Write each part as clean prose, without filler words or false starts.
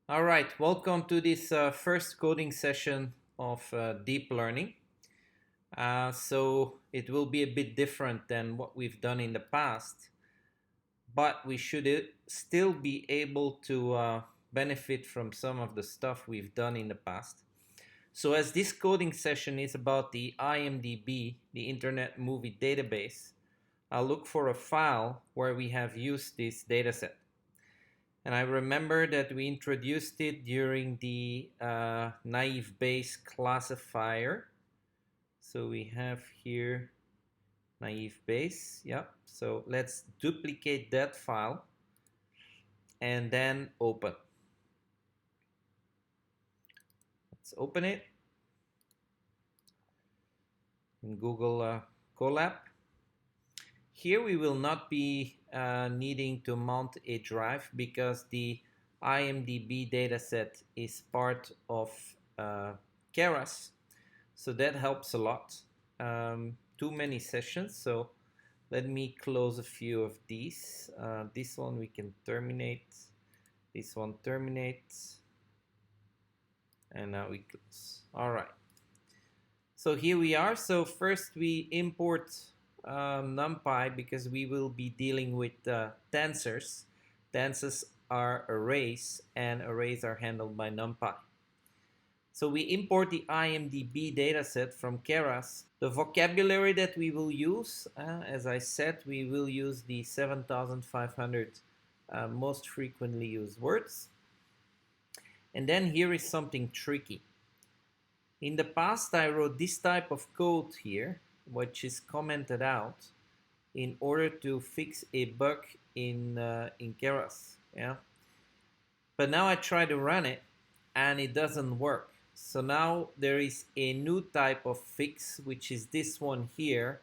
All right, welcome to this first coding session of deep learning. So it will be a bit different than what we've done in the past, but we should still be able to benefit from some of the stuff we've done in the past. So as this coding session is about the IMDb, the Internet Movie Database, I'll look for a file where we have used this dataset. And I remember that we introduced it during the naive Bayes classifier. So we have here naive Bayes. Yep. So let's duplicate that file and then open. Let's open it in Google Colab. Here we will not be needing to mount a drive because the IMDb dataset is part of Keras, so that helps a lot. Too many sessions, so let me close a few of these. This one we can terminate, this one terminates, and now we close. All right, so here we are. So first we import NumPy because we will be dealing with tensors. Tensors are arrays, and arrays are handled by NumPy. So we import the IMDb dataset from Keras. The vocabulary that we will use, as I said, we will use the 7,500 most frequently used words. And then here is something tricky. In the past, I wrote this type of code here, which is commented out in order to fix a bug in Keras. Yeah. But now I try to run it and it doesn't work. So now there is a new type of fix, which is this one here.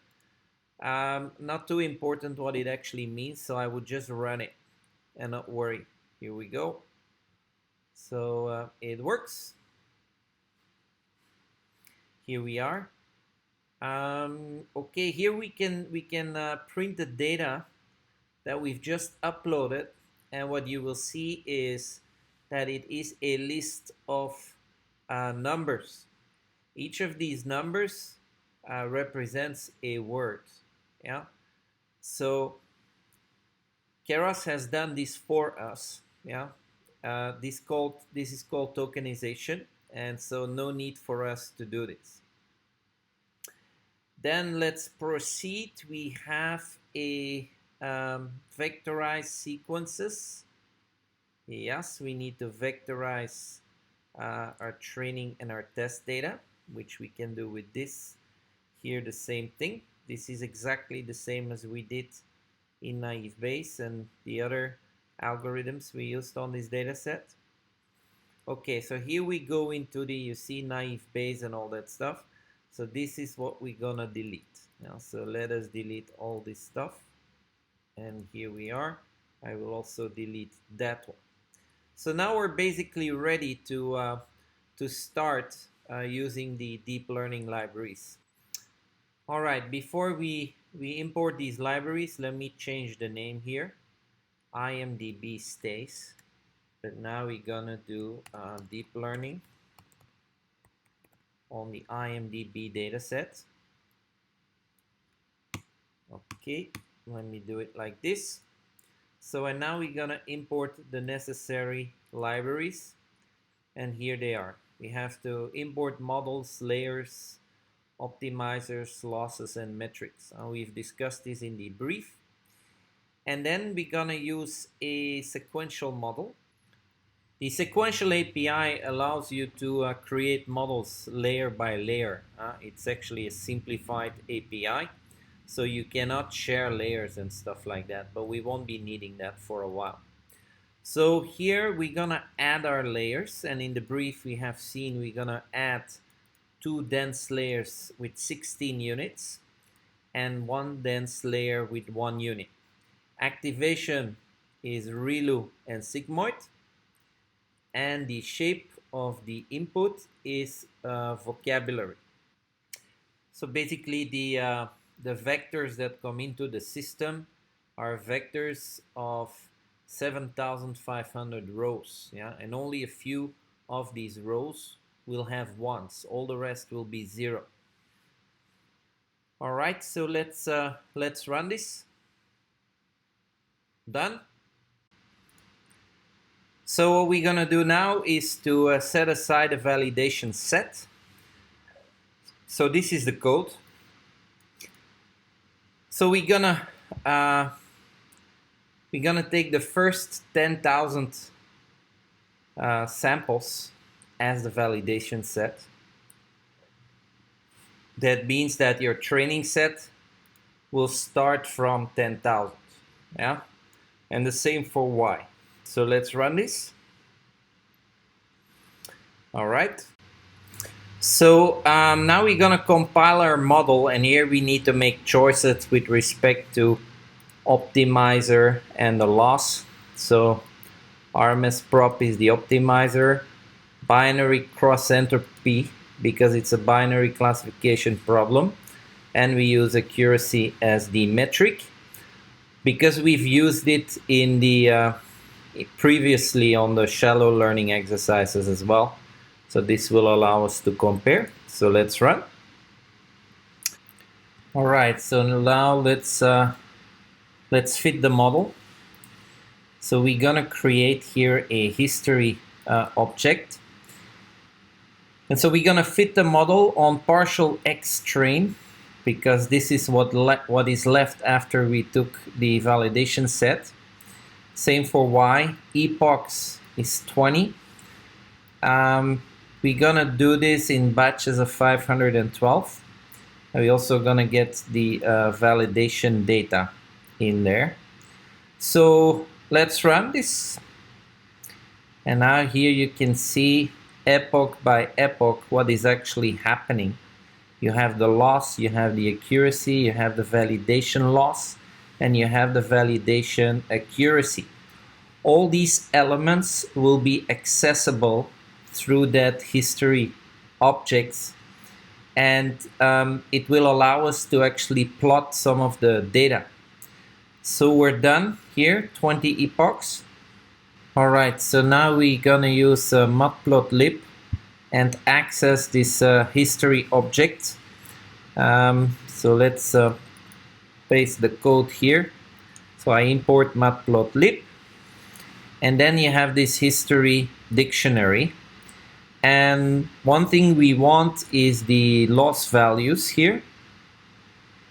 Not too important what it actually means, so I would just run it and not worry. Here we go. So it works. Here we are. Okay, here we can print the data that we've just uploaded, and what you will see is that it is a list of numbers. Each of these numbers represents a word. Yeah. So Keras has done this for us. Yeah. This is called tokenization, and so no need for us to do this. Then let's proceed. We have a vectorized sequences. Yes, we need to vectorize our training and our test data, which we can do with this. Here the same thing. This is exactly the same as we did in naive Bayes and the other algorithms we used on this data set. Okay, so here we go into the, you see, naive Bayes and all that stuff. So this is what we're gonna delete. Now, so let us delete all this stuff. And here we are. I will also delete that one. So now we're basically ready to start using the deep learning libraries. All right, before we import these libraries, let me change the name here. IMDb stays, but now we're gonna do deep learning on the IMDb dataset. Okay, let me do it like this. So and now we're gonna import the necessary libraries, and here they are. We have to import models, layers, optimizers, losses, and metrics. We've discussed this in the brief. And then we're gonna use a sequential model. The sequential API allows you to create models layer by layer. It's actually a simplified API, so you cannot share layers and stuff like that, but we won't be needing that for a while. So here we're gonna add our layers, and in the brief we have seen we're gonna add 2 dense layers with 16 units and 1 dense layer with 1 unit. Activation is ReLU and sigmoid, and the shape of the input is vocabulary. So basically the vectors that come into the system are vectors of 7,500 rows, yeah, and only a few of these rows will have ones. All the rest will be zero. All right, so let's run this. Done. So what we're gonna do now is to set aside a validation set. So this is the code. So we're gonna take the first 10,000 samples as the validation set. That means that your training set will start from 10,000, yeah? And the same for Y. So let's run this. All right. So now we're gonna compile our model, and here we need to make choices with respect to optimizer and the loss. So RMS prop is the optimizer, binary cross entropy because it's a binary classification problem, and we use accuracy as the metric because we've used it in the previously on the shallow learning exercises as well. So this will allow us to compare. So let's run. All right, so now let's fit the model. So we're gonna create here a history object. And so we're gonna fit the model on partial X train because this is what is left after we took the validation set. Same for Y, epochs is 20. We're gonna do this in batches of 512. And we're also gonna get the validation data in there. So let's run this. And now here you can see epoch by epoch what is actually happening. You have the loss, you have the accuracy, you have the validation loss, and you have the validation accuracy. All these elements will be accessible through that history objects, and it will allow us to actually plot some of the data. So we're done here, 20 epochs. All right, so now we're gonna use matplotlib and access this history object. So let's paste the code here. So I import matplotlib, and then you have this history dictionary. And one thing we want is the loss values here.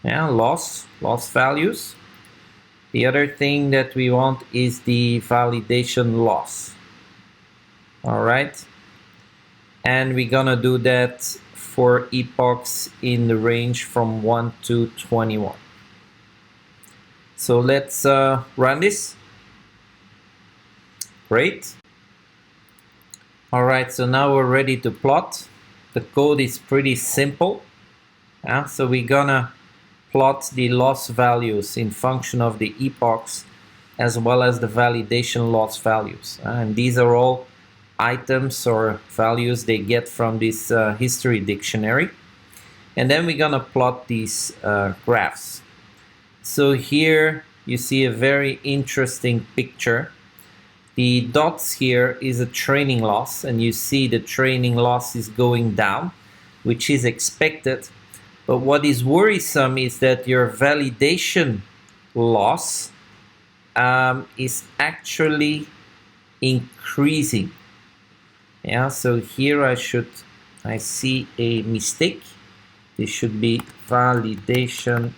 Yeah, loss values. The other thing that we want is the validation loss. All right. And we're gonna do that for epochs in the range from 1 to 21. So let's run this. Great. All right, so now we're ready to plot. The code is pretty simple. So we're gonna plot the loss values in function of the epochs as well as the validation loss values. And these are all items or values they get from this history dictionary. And then we're gonna plot these graphs. So here you see a very interesting picture. The dots here is a training loss, and you see the training loss is going down, which is expected. But what is worrisome is that your validation loss is actually increasing. Yeah, so here I see a mistake. This should be validation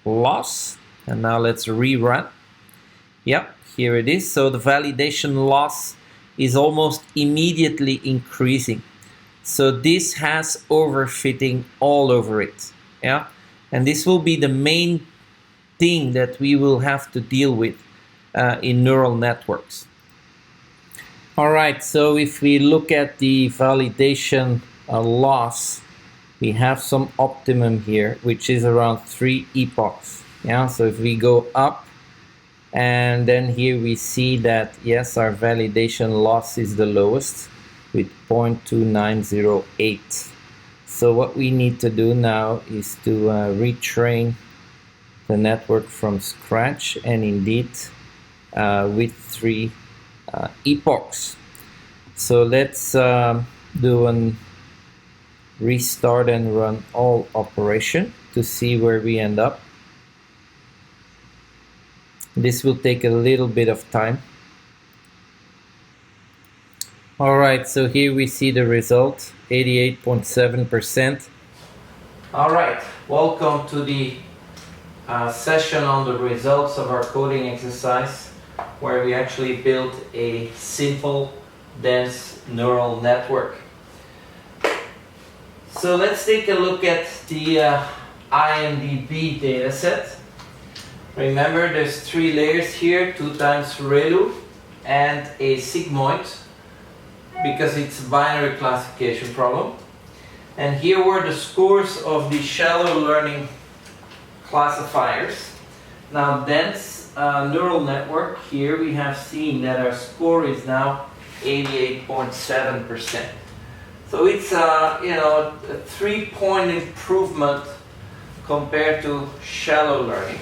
loss. And now let's rerun. Yep, here it is. So the validation loss is almost immediately increasing. So this has overfitting all over it. Yeah, and this will be the main thing that we will have to deal with in neural networks. All right, so if we look at the validation loss, we have some optimum here, which is around 3 epochs. Yeah, so if we go up, and then here we see that, yes, our validation loss is the lowest with 0.2908. So what we need to do now is to retrain the network from scratch, and indeed with 3 epochs. So let's do a restart and run all operation to see where we end up. This will take a little bit of time. All right, so here we see the result, 88.7%. All right, welcome to the session on the results of our coding exercise, where we actually built a simple, dense neural network. So let's take a look at the IMDb dataset. Remember, there's 3 layers here, 2 times ReLU and a sigmoid, because it's a binary classification problem. And here were the scores of the shallow learning classifiers. Now, dense neural network, here we have seen that our score is now 88.7%. So it's a 3-point improvement compared to shallow learning.